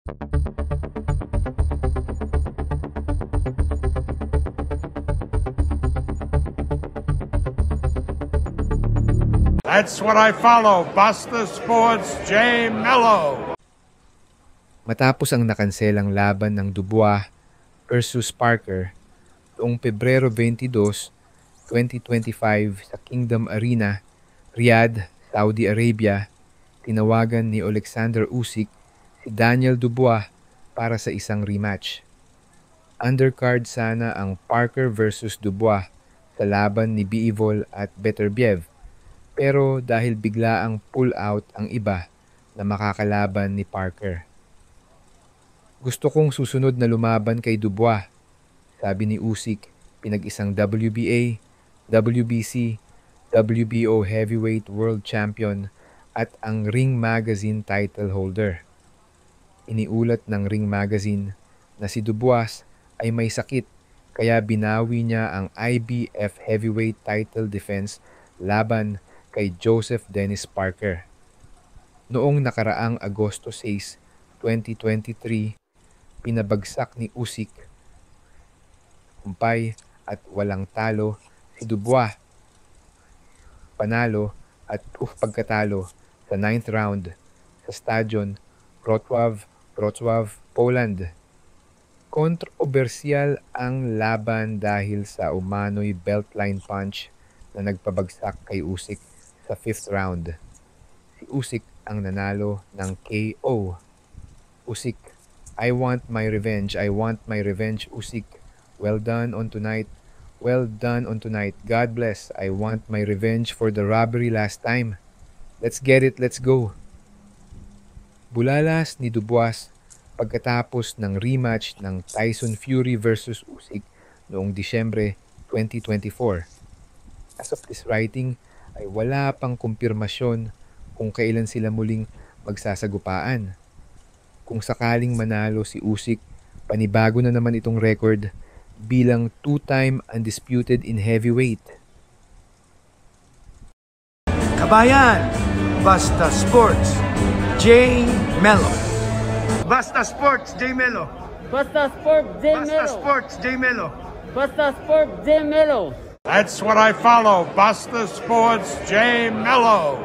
That's what I follow. Basta Sports, J. Mello. Matapos ang nakanselang laban ng Dubois versus Parker noong Pebrero 22, 2025 sa Kingdom Arena, Riyadh, Saudi Arabia, tinawagan ni Alexander Usyk si Daniel Dubois para sa isang rematch. Undercard sana ang Parker versus Dubois sa laban ni Bivol at Beterbiev, pero dahil bigla ang pull-out ang iba na makakalaban ni Parker. Gusto kong susunod na lumaban kay Dubois, sabi ni Usyk, pinag-isang WBA, WBC, WBO Heavyweight World Champion at ang Ring Magazine title holder. Iniulat ng Ring Magazine na si Dubois ay may sakit kaya binawi niya ang IBF Heavyweight title defense laban kay Joseph Dennis Parker. Noong nakaraang Agosto 6, 2023, pinabagsak ni Usyk, kumpay at walang talo si Dubois. Panalo at pagkatalo sa 9th round sa Stadion Wrocław, Poland. Kontrobersyal ang laban dahil sa umano'y beltline punch na nagpabagsak kay Usyk sa 5th round. Si Usyk ang nanalo ng KO. Usyk, I want my revenge. I want my revenge, Usyk. Well done on tonight. Well done on tonight. God bless. I want my revenge for the robbery last time. Let's get it. Let's go. Bulalas ni Dubois pagkatapos ng rematch ng Tyson Fury versus Usyk noong Disyembre 2024. As of this writing, ay wala pang kumpirmasyon kung kailan sila muling magsasagupaan. Kung sakaling manalo si Usyk, panibago na naman itong record bilang 2-time undisputed in heavyweight. Kabayan, Basta Sports, J. Mello. Basta Sports, J. Mello. Basta Sports, J. Mello. Basta Sports, J. Mello. Basta Sports, J. Mello. That's what I follow. Basta Sports, J. Mello.